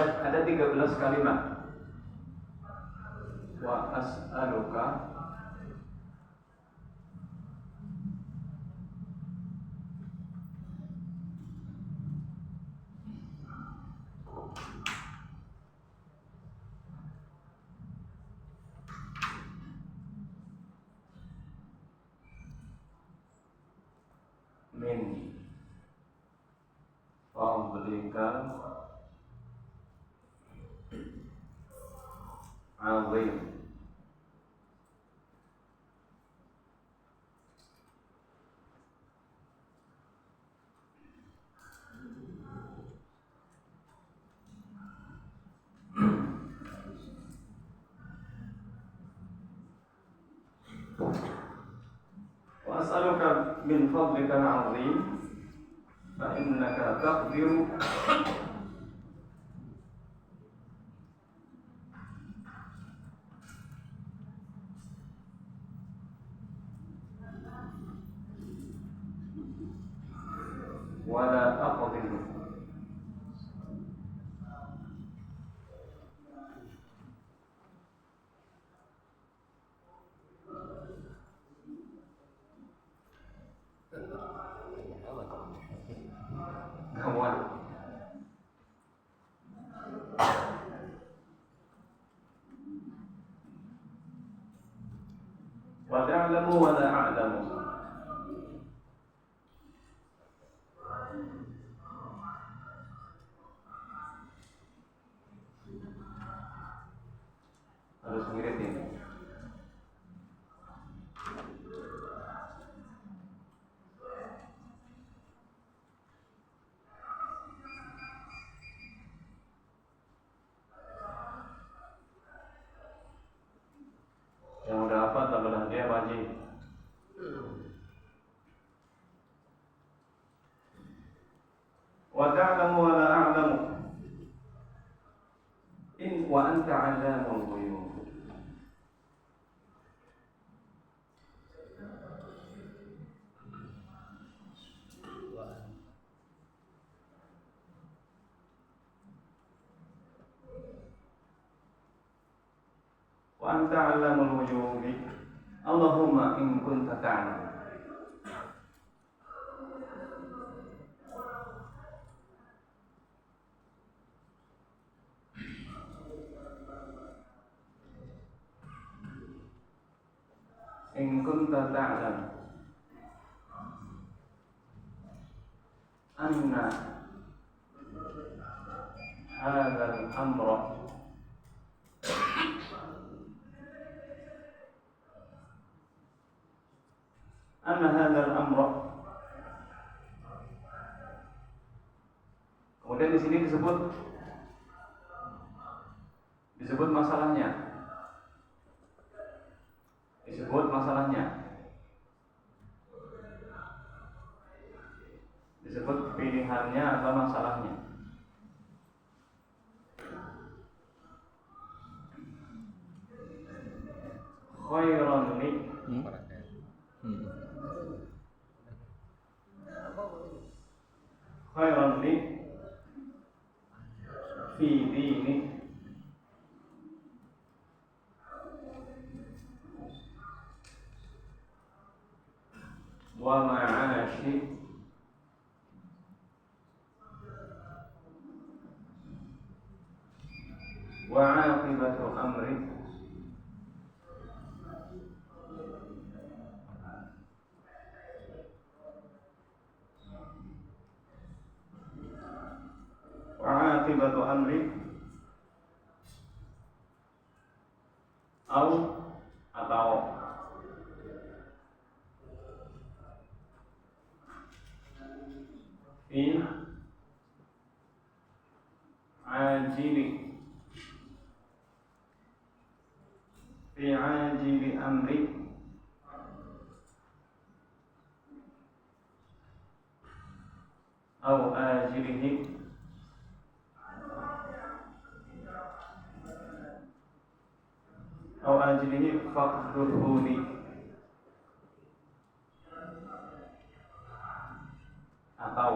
ada 13 kalimat. Wa as'aluka min fadlika azim. Wa as'aluka min fadlika al-azim fa innaka taqdiru wa la aqdiru. Kawan. Wa ta'lamu wa la a'lamu. Harus mirip ini. Yang udah apa tambahan dia wajib. Wa ta'lamu wa la a'lamu. In wa anta 'allamul ghuyub. Wa anta 'allamul ghuyub. Allahumma in kunta ta'lam. In kunta ta'lam anna hadha al-amra kemudian di sini disebut masalahnya. Disebut pilihannya atau masalahnya. Khairan li khairan li fi dini wa ma'ashi wa 'aqibatu amri atau fi ajili amri atau ajilihi atau ajilihi faqdurhuni atau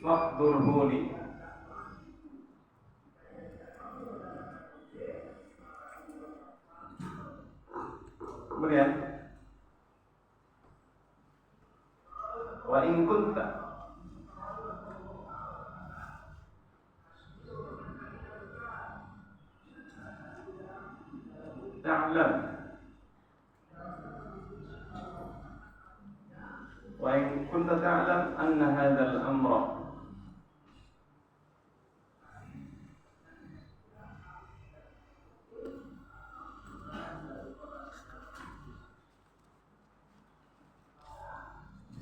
Waqdurhu li. Kemudian wa in kunta ta'lam wa in kunta ta'lam anna hadzal amra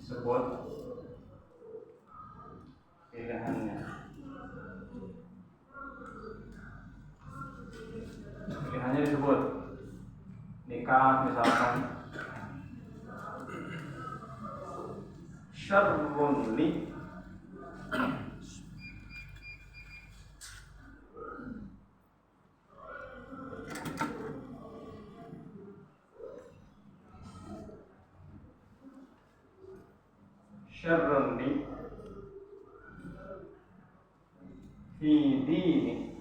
disebut pilihannya. Pilihannya disebut nikah misalkan. Syarrun li syarrun li fi dini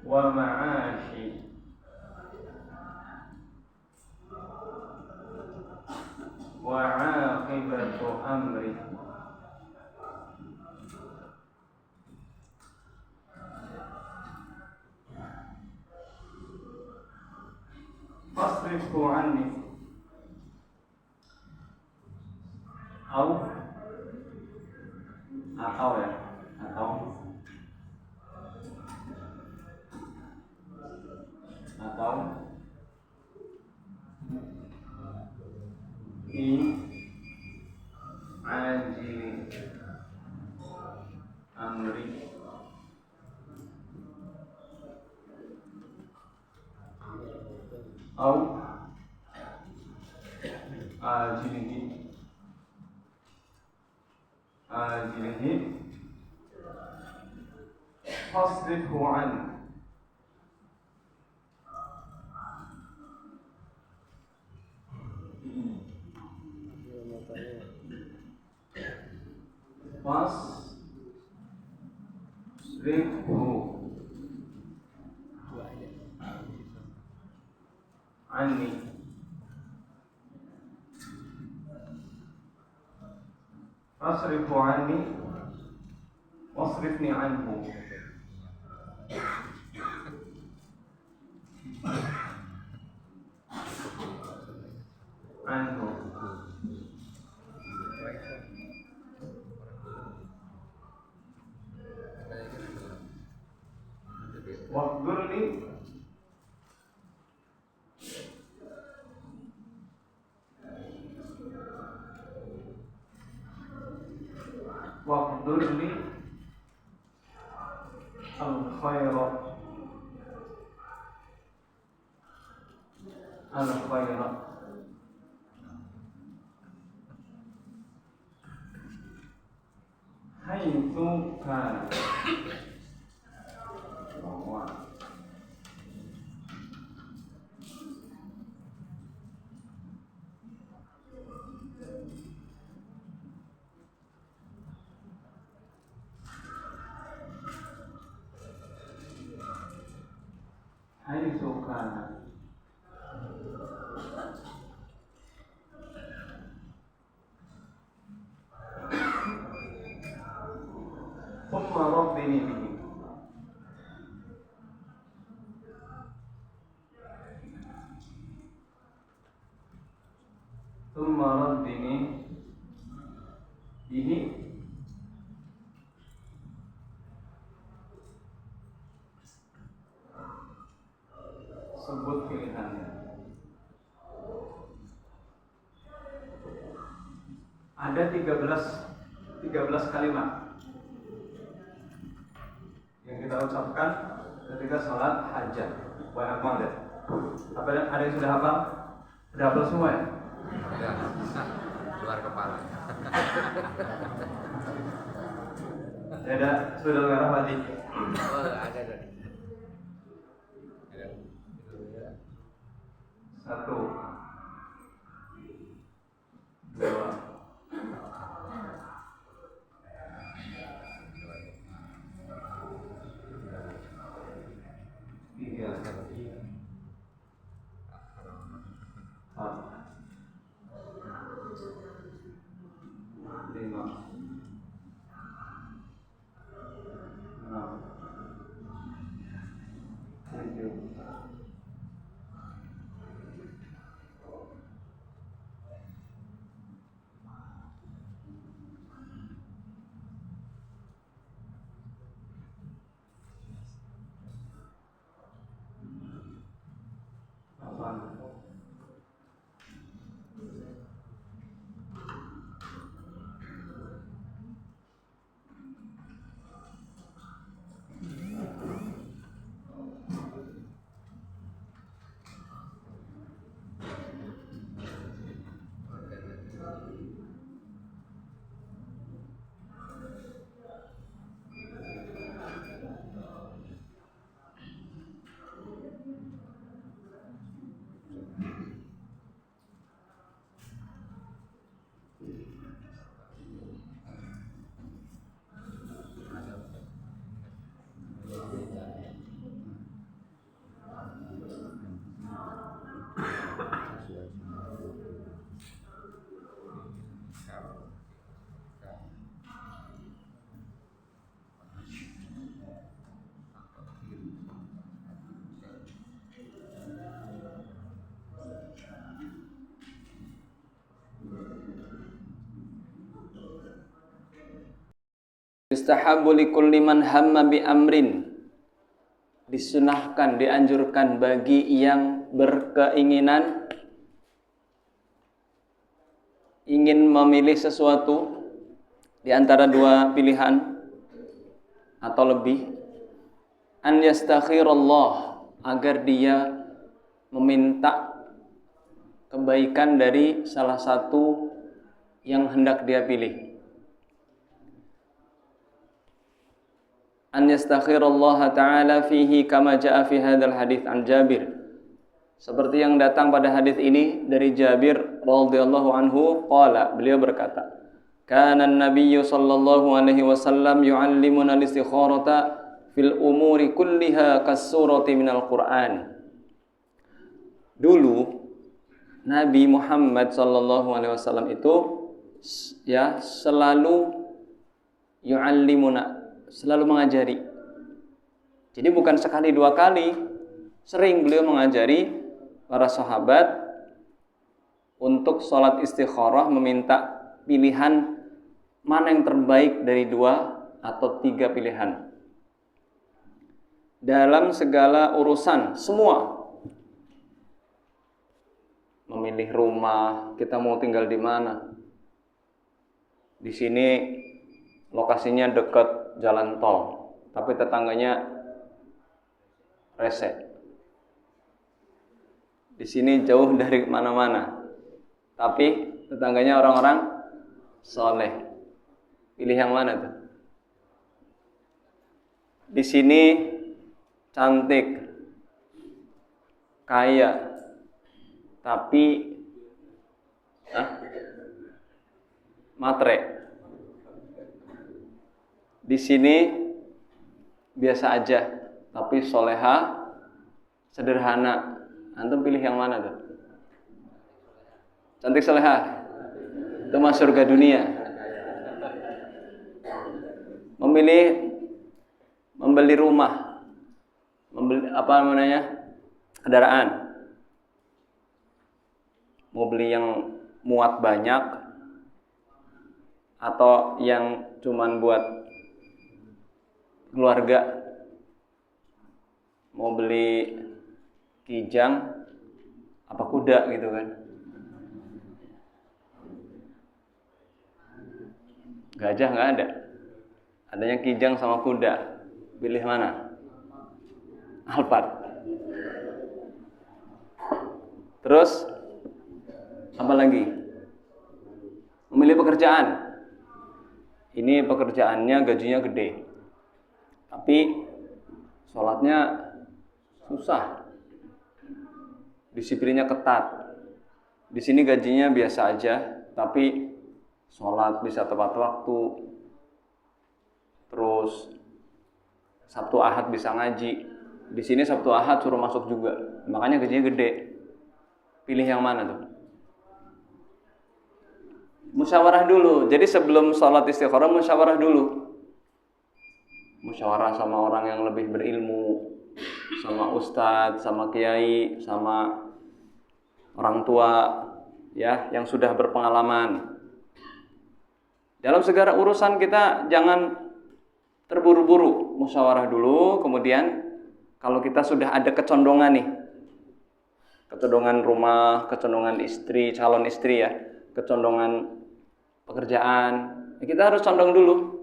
wa ma'ashi wa 'aqibatu amri. Fasrifhu anni atau ya atau fi ajili amri atau ajilihi fasrifhu anni. Fasrifhu anni. Fasrifhu anni wasrifni anhu. Anhu. Waqdurli waqdurli al-khayra al-khayra haitsu kana. Haitsu kana thumma rabbini bihi. Thumma rabbini bihi sebut pilihannya. Ada 13 kalimat yang kita ucapkan ketika sholat hajat. Banyak banget. Apa ada yang sudah hafal? Sudah hafal semua ya? Keluar kepala. Ada saudara Fadi. Oh, ada tadi. Ada. 1 Yustahabbu likulli man hamma bi amrin. Disunahkan, dianjurkan bagi yang berkeinginan ingin memilih sesuatu di antara dua pilihan atau lebih, an yastakhirallah, agar dia meminta kebaikan dari salah satu yang hendak dia pilih. An yastakhirallaha ta'ala fihi kama ja'a fi hadzal hadits an Jabir. Seperti yang datang pada hadis ini dari Jabir radhiyallahu anhu, qala, beliau berkata, kana an-nabiyyu sallallahu alaihi wasallam yu'allimuna al-istikharata fil umuri kulliha kas-surati minal Qur'an. Dulu Nabi Muhammad sallallahu alaihi wasallam itu ya selalu yu'allimuna, selalu mengajari. Jadi bukan sekali dua kali, sering beliau mengajari para sahabat untuk sholat istikharah, meminta pilihan mana yang terbaik dari dua atau tiga pilihan dalam segala urusan, semua. Memilih rumah, kita mau tinggal di mana? Di sini lokasinya dekat jalan tol, tapi tetangganya rese. Di sini jauh dari mana-mana, tapi tetangganya orang-orang soleh. Pilih yang mana tuh? Di sini cantik, kaya, tapi matre. Di sini biasa aja, tapi soleha, sederhana. Antum pilih yang mana tuh? Cantik soleha, itu mah surga dunia. Membeli rumah, membeli kendaraan. Mau beli yang muat banyak atau yang cuman buat keluarga? Mau beli kijang apa kuda gitu kan? Gajah nggak ada, adanya kijang sama kuda. Pilih mana? Alphard. Terus apa lagi? Memilih pekerjaan. Ini pekerjaannya gajinya gede, tapi sholatnya susah, disiplinnya ketat. Di sini gajinya biasa aja, tapi sholat bisa tepat waktu. Terus Sabtu Ahad bisa ngaji. Di sini Sabtu Ahad suruh masuk juga, makanya gajinya gede. Pilih yang mana tuh? Musyawarah dulu. Jadi sebelum sholat istikharah musyawarah dulu. Musyawarah sama orang yang lebih berilmu, sama ustadz, sama kiai, sama orang tua ya yang sudah berpengalaman. Dalam segala urusan kita jangan terburu-buru, musyawarah dulu. Kemudian kalau kita sudah ada kecondongan nih, kecondongan rumah, kecondongan istri, calon istri ya, kecondongan pekerjaan, ya kita harus condong dulu.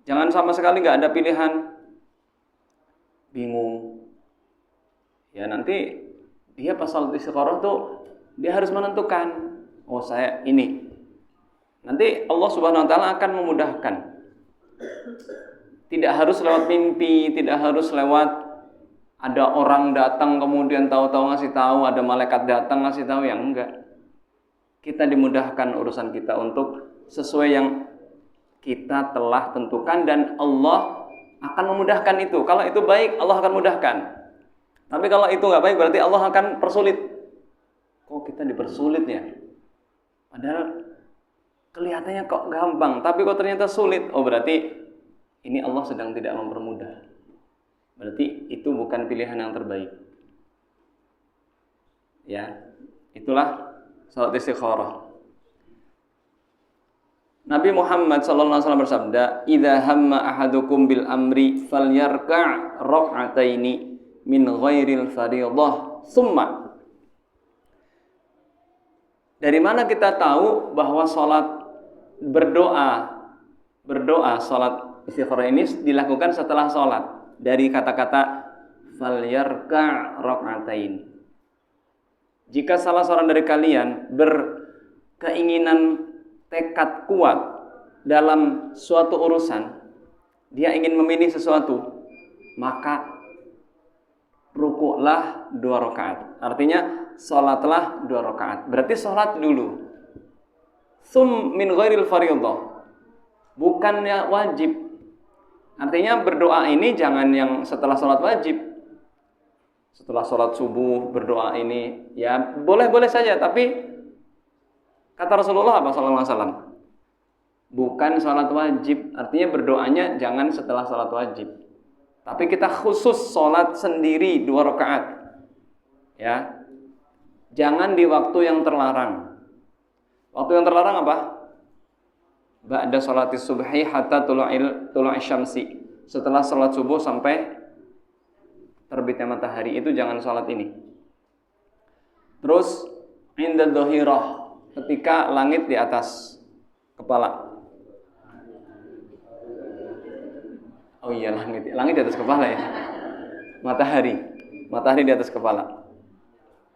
Jangan sama sekali nggak ada pilihan, bingung. Ya nanti dia pas sholat istikharah tuh dia harus menentukan, oh saya ini. Nanti Allah Subhanahu Wa Taala akan memudahkan. Tidak harus lewat mimpi, tidak harus lewat ada orang datang kemudian tahu-tahu ngasih tahu, ada malaikat datang ngasih tahu, yang enggak. Kita dimudahkan urusan kita untuk sesuai yang kita telah tentukan, dan Allah akan memudahkan itu. Kalau itu baik, Allah akan mudahkan. Tapi kalau itu nggak baik, berarti Allah akan persulit. Kok kita dipersulitnya? Padahal kelihatannya kok gampang, tapi kok ternyata sulit. Oh berarti ini Allah sedang tidak mempermudah. Berarti itu bukan pilihan yang terbaik. Ya, itulah salat istikharah. Nabi Muhammad sallallahu alaihi wasallam bersabda, "Idza hamma ahadukum bil amri falyarka' rak'ataini min ghairil fardhah, tsumma." Dari mana kita tahu bahwa salat berdoa salat istikharah ini dilakukan setelah salat? Dari kata-kata falyarka' rak'atain. Jika salah seorang dari kalian berkeinginan tekad kuat dalam suatu urusan, dia ingin memilih sesuatu, maka rukuklah 2 rakaat. Artinya salatlah 2 rakaat. Berarti salat dulu. Min ghairil fardhah. Bukannya wajib. Artinya berdoa ini jangan yang setelah salat wajib. Setelah salat subuh berdoa ini ya boleh-boleh saja, tapi kata Rasulullah apa sallallahu alaihi wasallam? Bukan salat wajib. Artinya berdoanya jangan setelah salat wajib. Tapi kita khusus salat sendiri 2 rakaat. Ya. Jangan di waktu yang terlarang. Waktu yang terlarang apa? Ba'da sholatis subhi hatta tulu'i syamsi. Setelah salat subuh sampai terbitnya matahari, itu jangan salat ini. Terus inda dhahirah, ketika langit di atas kepala. Oh iya, langit di atas kepala ya. Matahari di atas kepala.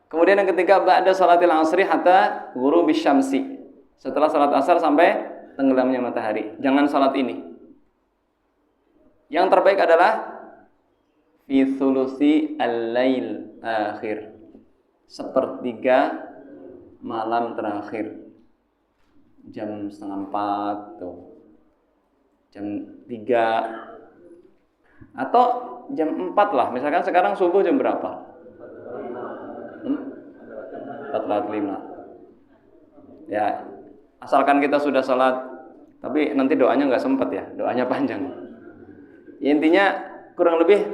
Kemudian yang ketiga, ba'da sholatil asri hatta ghurubisy syamsi. Setelah salat asar sampai tenggelamnya matahari. Jangan salat ini. Yang terbaik adalah fi thulusi al-lail akhir. Sepertiga malam terakhir. Jam 3:30 tuh. Jam 3 atau jam 4 lah. Misalkan sekarang subuh jam berapa? 4:45. Ya, asalkan kita sudah sholat, tapi nanti doanya nggak sempat ya, doanya panjang. Ya, intinya kurang lebih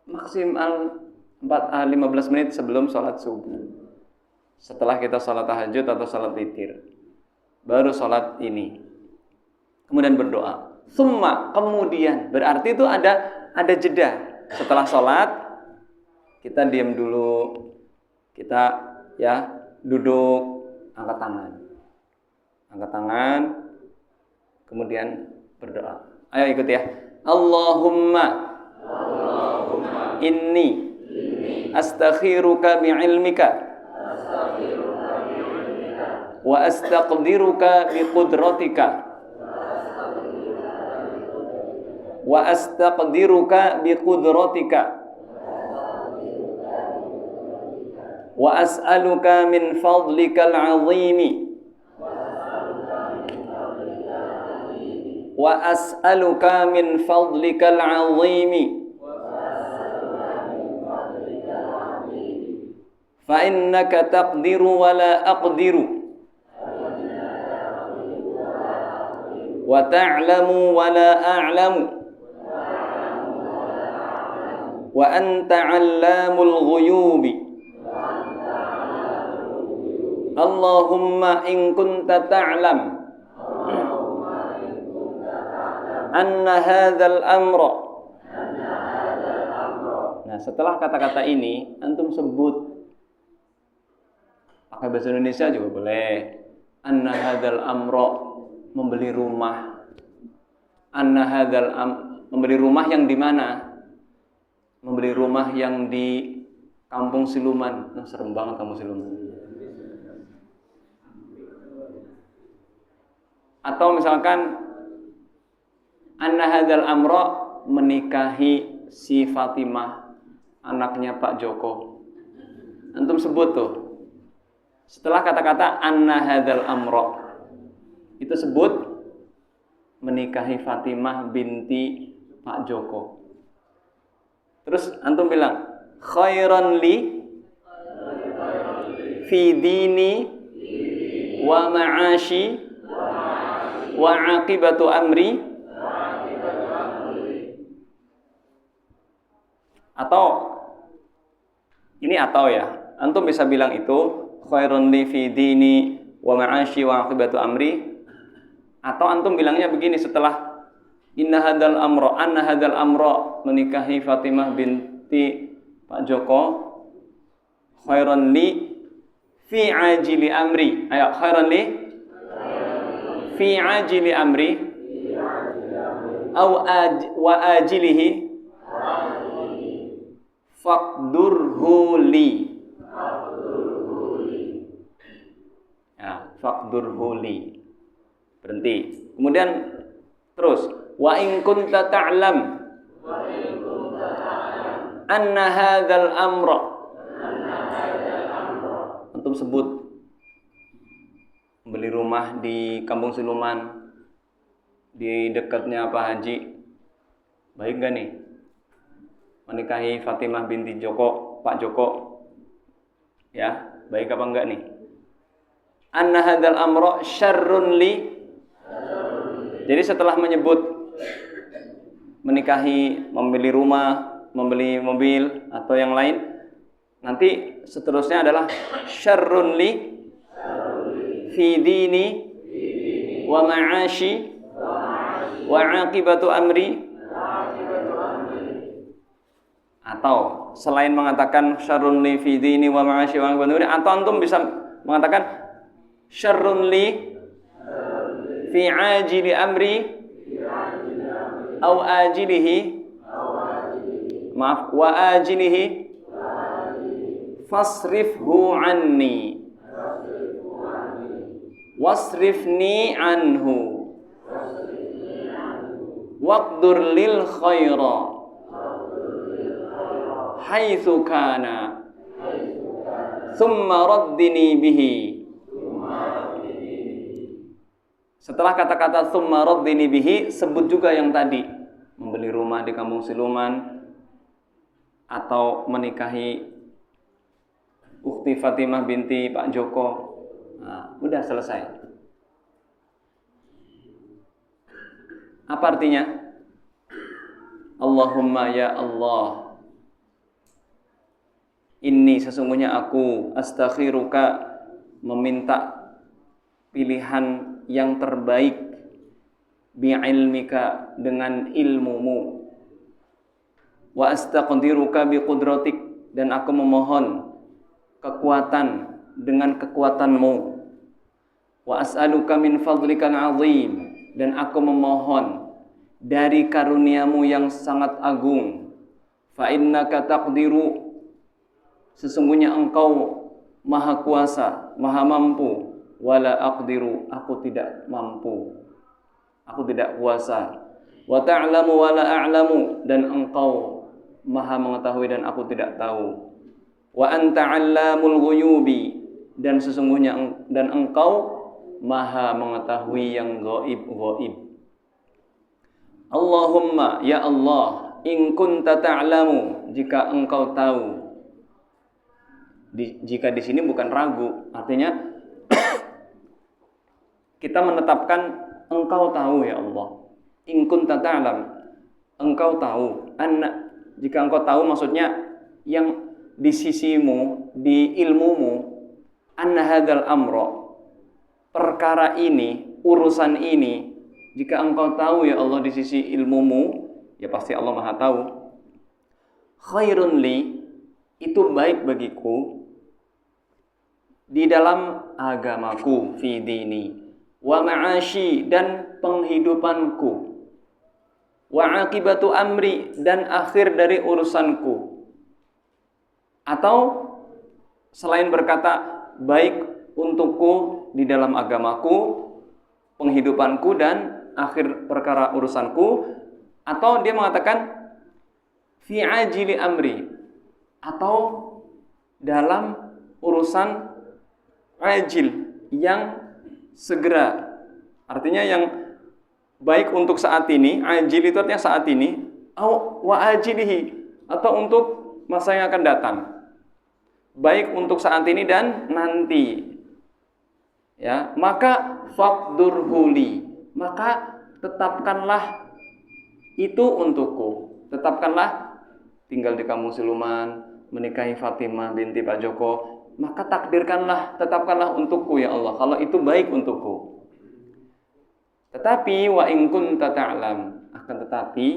maksimal 15 menit sebelum sholat subuh. Setelah kita sholat tahajud atau sholat witir, baru sholat ini. Kemudian berdoa. Summa, kemudian, berarti itu ada jeda. Setelah sholat, kita diam dulu, kita ya duduk, angkat tangan, kemudian berdoa. Ayo ikut ya. Allahumma inni astakhiruka bi'ilmika wa astaqdiruka biqudratika wa astaqdiruka biqudratika wa as'aluka min fadlikal 'azimi wa as'aluka min fadlikal 'azimi fa innaka taqdiru wa la aqdiru wa ta'lamu wa la a'lamu wa anta 'allamul ghuyubi. Allahumma in kunta ta'lam anna hadzal amra. Nah, setelah kata-kata ini antum sebut pakai bahasa Indonesia juga boleh. Anna hadzal amra, membeli rumah. Anna hadzal membeli rumah yang di mana? Membeli rumah yang di Kampung Siluman. Nah, serem banget Kampung Siluman. Atau misalkan anna hadzal amra, menikahi si Fatimah, anaknya Pak Joko. Antum sebut tuh. Setelah kata-kata anna hadzal amra, itu sebut menikahi Fatimah binti Pak Joko. Terus antum bilang khairan li fi dini wa ma'ashi wa aqibatu amri. Atau ini atau ya, antum bisa bilang itu khairun li fi dini wa ma'ashi wa aqibatu amri Atau antum bilangnya begini setelah anna hadal amro menikahi Fatimah binti Pak Joko khairan li fi ajili amri. Ayo, khairan li fi ajili amri wa ajilihi faqdurhu li. Ya, faqdurhu li. Berhenti. Kemudian terus wa in kunta ta'lam anna hadzal amra. Antum sebut beli rumah di Kampung Siluman di dekatnya Pak Haji. Baik enggak nih? Menikahi Fatimah binti Pak Joko. Ya, baik apa enggak nih? Anna hadzal amra syarrun li. Jadi setelah menyebut menikahi, membeli rumah, membeli mobil atau yang lain, nanti seterusnya adalah syarrun li fi dini wa ma'ashi wa aqibatu amri. Atau selain mengatakan syarrun li fi dini wa ma'ashi wa aqibatu amri, atau antum bisa mengatakan syarrun li fi ajili amri au ajilihi, maaf, wa ajilihi fasrifhu anni wasrifni anhu waqdur lil khaira haitsu kana thumma raddini bihi. Setelah kata-kata thumma raddini bihi, sebut juga yang tadi, membeli rumah di Kampung Siluman atau menikahi ukhti Fatimah binti Pak Joko. Nah, udah selesai. Apa artinya? Allahumma ya Allah, inni sesungguhnya aku astakhiruka meminta pilihan yang terbaik bi'ilmika dengan ilmumu, wa astaqdiruka biqudratik dan aku memohon kekuatan dengan kekuatanmu, wa as'aluka min fadlikal azim dan aku memohon dari karuniamu yang sangat agung, fa innaka taqdiru sesungguhnya engkau maha kuasa, maha mampu, wala aqdiru aku tidak mampu, aku tidak kuasa, wa ta'lamu wala a'lamu dan engkau maha mengetahui dan aku tidak tahu, wa anta 'allamul ghuyubi dan sesungguhnya dan engkau maha mengetahui yang gaib. Allahumma ya Allah, in kunta ta'lamu jika engkau tahu. Jika di sini bukan ragu, artinya kita menetapkan engkau tahu ya Allah. In kunta ta'lam, engkau tahu. Jika engkau tahu maksudnya yang di sisimu, di ilmumu, anna hadzal amra, perkara ini, urusan ini, jika engkau tahu ya Allah di sisi ilmumu, ya pasti Allah Maha tahu. Khairun li, itu baik bagiku di dalam agamaku, fi dini wa ma'ashi dan penghidupanku, wa aqibatu amri dan akhir dari urusanku. Atau selain berkata baik untukku di dalam agamaku, penghidupanku dan akhir perkara urusanku, atau dia mengatakan fi ajili amri, atau dalam urusan ajil yang segera, artinya yang baik untuk saat ini. Ajil itu artinya saat ini, wa ajilihi, atau untuk masa yang akan datang, baik untuk saat ini dan nanti. Ya, maka faqdurhu li, maka tetapkanlah itu untukku. Tetapkanlah tinggal di Kampung Siluman, menikahi Fatimah binti Pak Joko, maka takdirkanlah, tetapkanlah untukku ya Allah, kalau itu baik untukku. Tetapi wa in kunta ta'lam, akan tetapi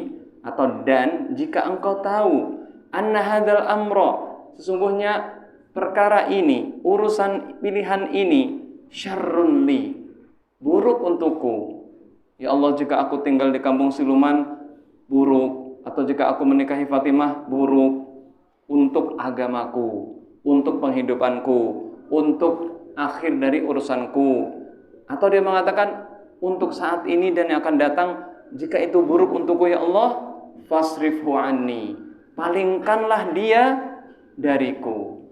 atau dan jika engkau tahu anna hadzal amra, sesungguhnya perkara ini, urusan pilihan ini syarrun li, buruk untukku. Ya Allah, jika aku tinggal di kampung siluman buruk, atau jika aku menikahi Fatimah buruk, untuk agamaku, untuk penghidupanku, untuk akhir dari urusanku. Atau dia mengatakan untuk saat ini dan yang akan datang, jika itu buruk untukku ya Allah, fasrifhu anni, palingkanlah dia dariku.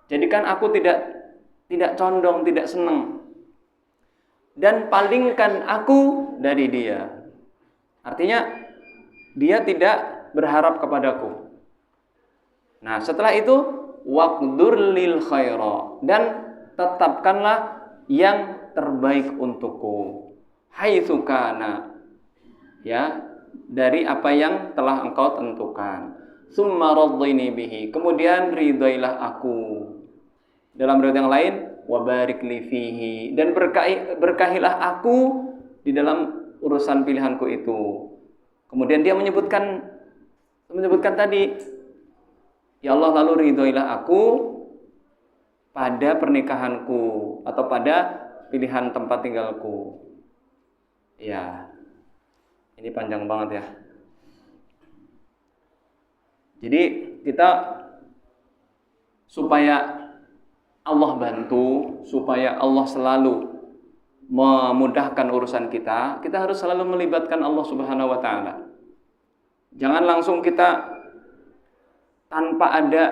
Jadikan aku tidak condong, tidak senang, dan palingkan aku dari dia. Artinya dia tidak berharap kepadaku. Nah, setelah itu waqdur lil khaira, dan tetapkanlah yang terbaik untukku. Haitsu kana, ya, dari apa yang telah engkau tentukan. Summa radhini bihi, kemudian ridailah aku. Dalam riwayat yang lain, wa barik li fihi, dan berkahilah aku di dalam urusan pilihanku itu. Kemudian dia menyebutkan tadi, ya Allah, lalu ridhoilah aku pada pernikahanku atau pada pilihan tempat tinggalku. Ya, ini panjang banget ya. Jadi kita supaya Allah bantu, supaya Allah selalu memudahkan urusan kita harus selalu melibatkan Allah Subhanahu wa taala. Jangan langsung kita tanpa ada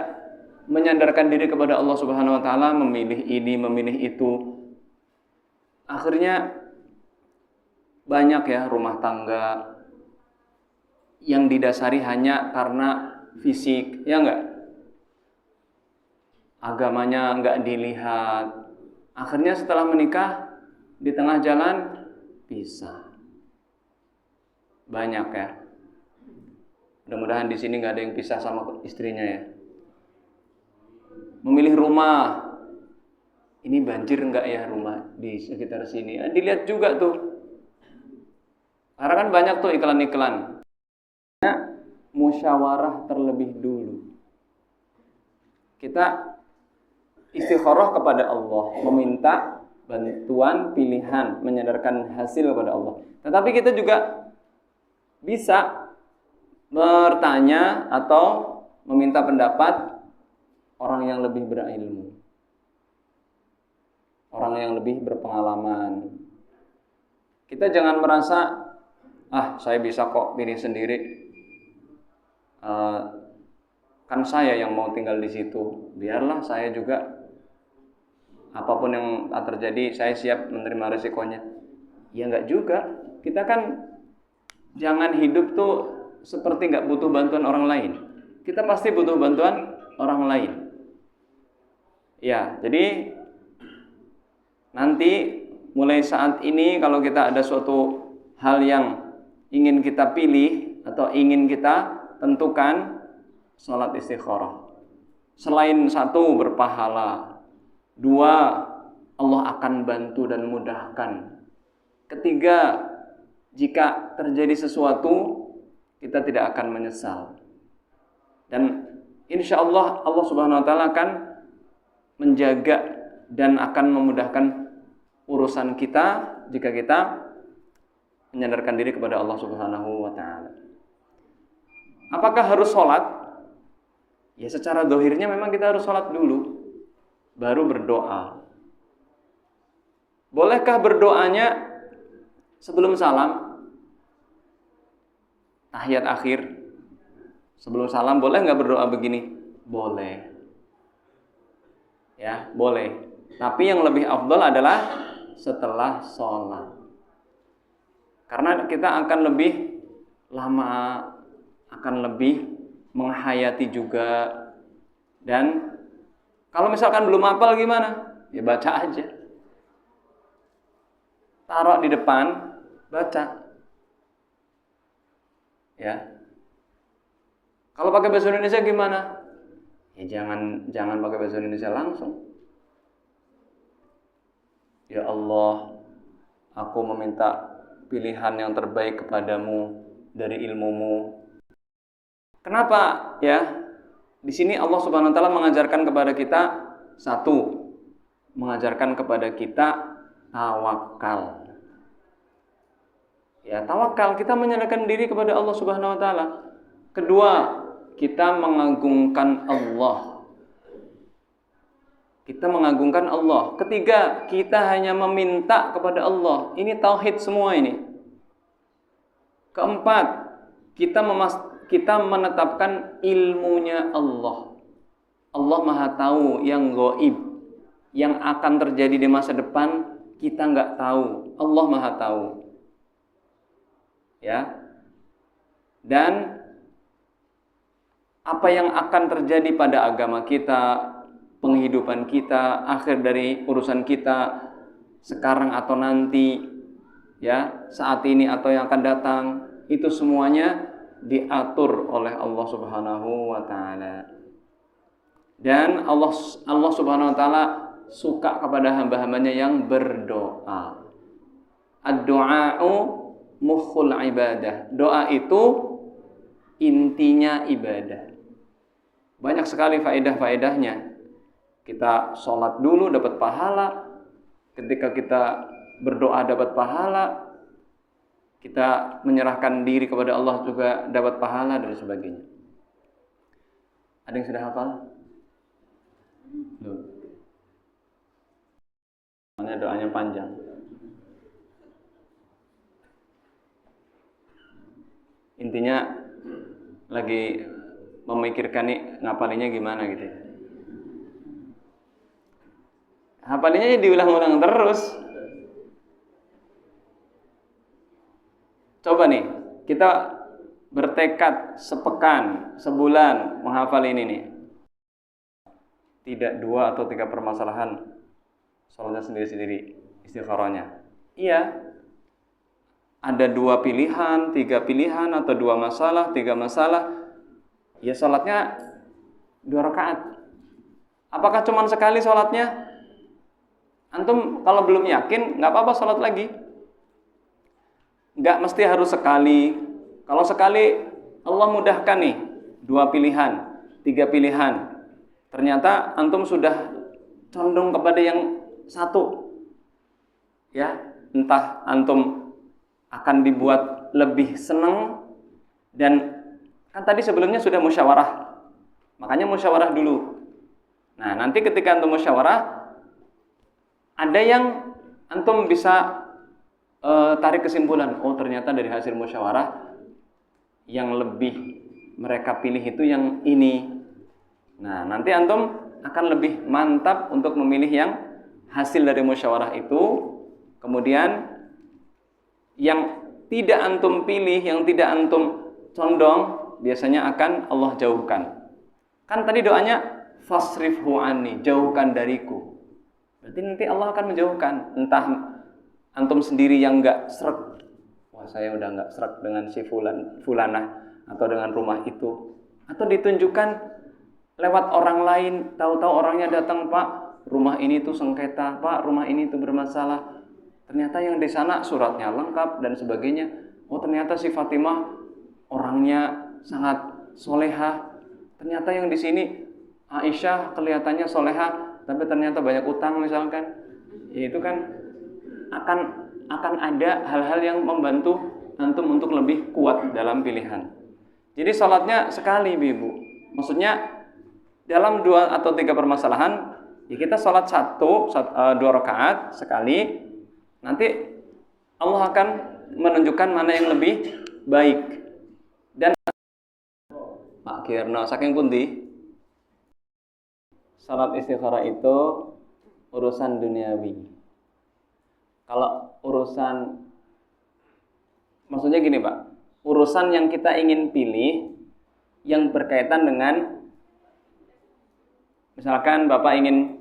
menyandarkan diri kepada Allah Subhanahu wa taala, memilih ini, memilih itu. Akhirnya banyak ya rumah tangga yang didasari hanya karena fisik, ya enggak? Agamanya enggak dilihat. Akhirnya setelah menikah di tengah jalan pisah. Banyak ya. Mudah-mudahan di sini enggak ada yang pisah sama istrinya ya. Memilih rumah, ini banjir enggak ya rumah di sekitar sini? Dilihat juga tuh. Karena kan banyak tuh iklan-iklan. Musyawarah terlebih dulu. Kita istikharah kepada Allah, meminta bantuan pilihan, menyandarkan hasil kepada Allah. Tetapi kita juga bisa bertanya atau meminta pendapat orang yang lebih berilmu, orang yang lebih berpengalaman. Kita jangan merasa, saya bisa kok pilih sendiri, kan saya yang mau tinggal di situ, biarlah saya juga, apapun yang terjadi saya siap menerima resikonya. Ya enggak juga. Kita kan jangan hidup tuh seperti enggak butuh bantuan orang lain. Kita pasti butuh bantuan orang lain. Ya, jadi nanti mulai saat ini kalau kita ada suatu hal yang ingin kita pilih atau ingin kita tentukan, salat istikharah. Selain satu, berpahala. Dua, Allah akan bantu dan mudahkan. Ketiga, jika terjadi sesuatu, kita tidak akan menyesal. Dan insya Allah, Allah Subhanahu wa ta'ala akan menjaga dan akan memudahkan urusan kita jika kita menyandarkan diri kepada Allah Subhanahu wa ta'ala. Apakah harus sholat? Ya, secara zahirnya memang kita harus sholat dulu, baru berdoa. Bolehkah berdoanya sebelum salam? Tahiyat akhir sebelum salam, boleh nggak berdoa begini? Boleh. Ya, boleh. Tapi yang lebih afdal adalah setelah sholat. Karena kita akan lebih lama, akan lebih menghayati juga. Dan kalau misalkan belum hafal gimana? Ya baca aja. Taruh di depan, baca. Ya. Kalau pakai bahasa Indonesia gimana? Ya jangan pakai bahasa Indonesia langsung. Ya Allah, aku meminta pilihan yang terbaik kepadamu dari ilmumu. Kenapa ya? Di sini Allah Subhanahu wa taala mengajarkan kepada kita satu, mengajarkan kepada kita tawakal. Ya, tawakal, kita menyerahkan diri kepada Allah Subhanahu wa taala. Kedua, kita mengagungkan Allah. Kita mengagungkan Allah. Ketiga, kita hanya meminta kepada Allah. Ini tauhid semua ini. Keempat, kita menetapkan ilmunya Allah. Allah Maha tahu yang gaib, yang akan terjadi di masa depan kita nggak tahu. Allah Maha tahu. Ya. Dan apa yang akan terjadi pada agama kita, penghidupan kita, akhir dari urusan kita sekarang atau nanti, ya, saat ini atau yang akan datang, itu semuanya diatur oleh Allah Subhanahu wa taala. Dan Allah Subhanahu wa taala suka kepada hamba-hambanya yang berdoa. Ad-du'a'u mukhul ibadah. Doa itu intinya ibadah. Banyak sekali faedah-faedahnya. Kita sholat dulu dapat pahala. Ketika kita berdoa dapat pahala. Kita menyerahkan diri kepada Allah juga dapat pahala dan sebagainya. Ada yang sudah hafal? Loh. Doanya panjang. Intinya lagi memikirkan nih ngapalinya gimana gitu. Hafalinnya diulang-ulang terus. Coba nih, kita bertekad sepekan, sebulan menghafal ini nih. Tidak 2 atau 3 permasalahan sholatnya sendiri-sendiri, istikharahnya. Iya. Ada 2 pilihan, 3 pilihan, atau 2 masalah, 3 masalah. Ya sholatnya 2 rakaat. Apakah cuma sekali sholatnya? Antum kalau belum yakin, nggak apa-apa sholat lagi. Nggak mesti harus sekali. Kalau sekali Allah mudahkan nih, 2 pilihan, 3 pilihan. Ternyata antum sudah condong kepada yang satu. Ya, entah antum akan dibuat lebih senang, dan kan tadi sebelumnya sudah musyawarah. Makanya musyawarah dulu. Nah, nanti ketika antum musyawarah, ada yang antum bisa tarik kesimpulan, oh ternyata dari hasil musyawarah yang lebih mereka pilih itu yang ini. Nah, nanti antum akan lebih mantap untuk memilih yang hasil dari musyawarah itu. Kemudian yang tidak antum pilih, yang tidak antum condong, biasanya akan Allah jauhkan. Kan tadi doanya fasrifhu anni, jauhkan dariku. Berarti nanti Allah akan menjauhkan. Entah antum sendiri yang enggak srek, wah saya udah enggak srek dengan si fulanah atau dengan rumah itu, atau ditunjukkan lewat orang lain, tahu-tahu orangnya datang, Pak, rumah ini tuh sengketa, Pak, rumah ini tuh bermasalah. Ternyata yang di sana suratnya lengkap dan sebagainya. Oh, ternyata si Fatimah orangnya sangat solehah. Ternyata yang di sini Aisyah kelihatannya solehah, tapi ternyata banyak utang misalkan. Ya, itu kan akan ada hal-hal yang membantu antum untuk lebih kuat dalam pilihan. Jadi sholatnya sekali, Ibu. Maksudnya dalam 2 atau 3 permasalahan, ya kita sholat 2 rakaat sekali. Nanti Allah akan menunjukkan mana yang lebih baik. Dan Pak Kirno, saking pundi salat istikharah itu urusan duniawi. Kalau urusan, maksudnya gini Pak, urusan yang kita ingin pilih yang berkaitan dengan, misalkan Bapak ingin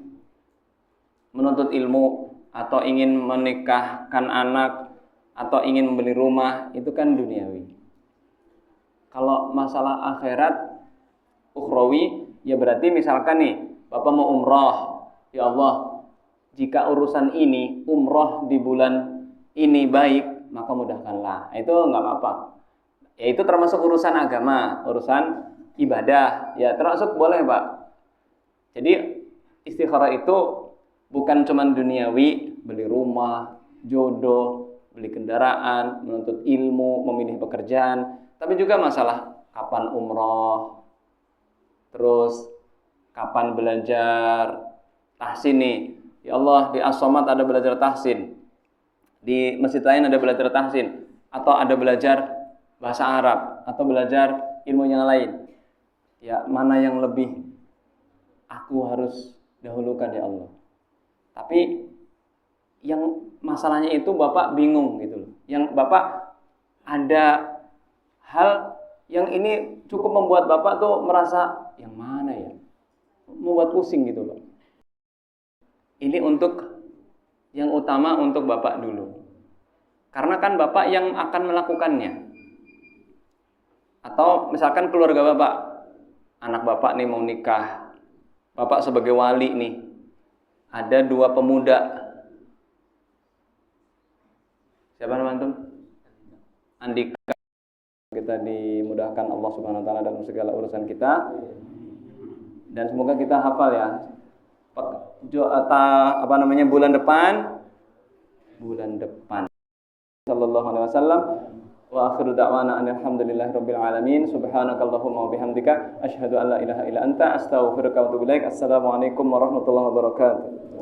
menuntut ilmu, atau ingin menikahkan anak, atau ingin membeli rumah, itu kan duniawi. Kalau masalah akhirat, ukhrawi, ya berarti misalkan nih, Bapak mau umroh, ya Allah, jika urusan ini umroh di bulan ini baik, maka mudahkanlah. Itu nggak apa-apa. Ya itu termasuk urusan agama, urusan ibadah. Ya termasuk boleh Pak. Jadi istikharah itu bukan cuma duniawi, beli rumah, jodoh, beli kendaraan, menuntut ilmu, memilih pekerjaan, tapi juga masalah kapan umroh, terus kapan belajar tahsin nih. Ya Allah, di As-Somad ada belajar tahsin, di masjid lain ada belajar tahsin, atau ada belajar bahasa Arab, atau belajar ilmu yang lain. Ya mana yang lebih aku harus dahulukan ya Allah. Tapi yang masalahnya itu Bapak bingung gitu loh. Yang Bapak ada hal yang ini cukup membuat Bapak tuh merasa yang mana ya? Membuat pusing gitu Pak. Ini untuk yang utama untuk Bapak dulu. Karena kan Bapak yang akan melakukannya. Atau misalkan keluarga Bapak, anak Bapak nih mau nikah. Bapak sebagai wali nih. Ada 2 pemuda. Siapa nama antum? Andika. Kita dimudahkan Allah Subhanahu wa taala dalam segala urusan kita. Dan semoga kita hafal ya. Bulan depan. Sallallahu alaihi wasallam. Wa akhiru da'wana alhamdulillahirabbil alamin. Subhanakallahumma wa bihamdika asyhadu an la ilaha illa anta astaghfiruka wa atubu ilaik. Assalamualaikum warahmatullahi wabarakatuh.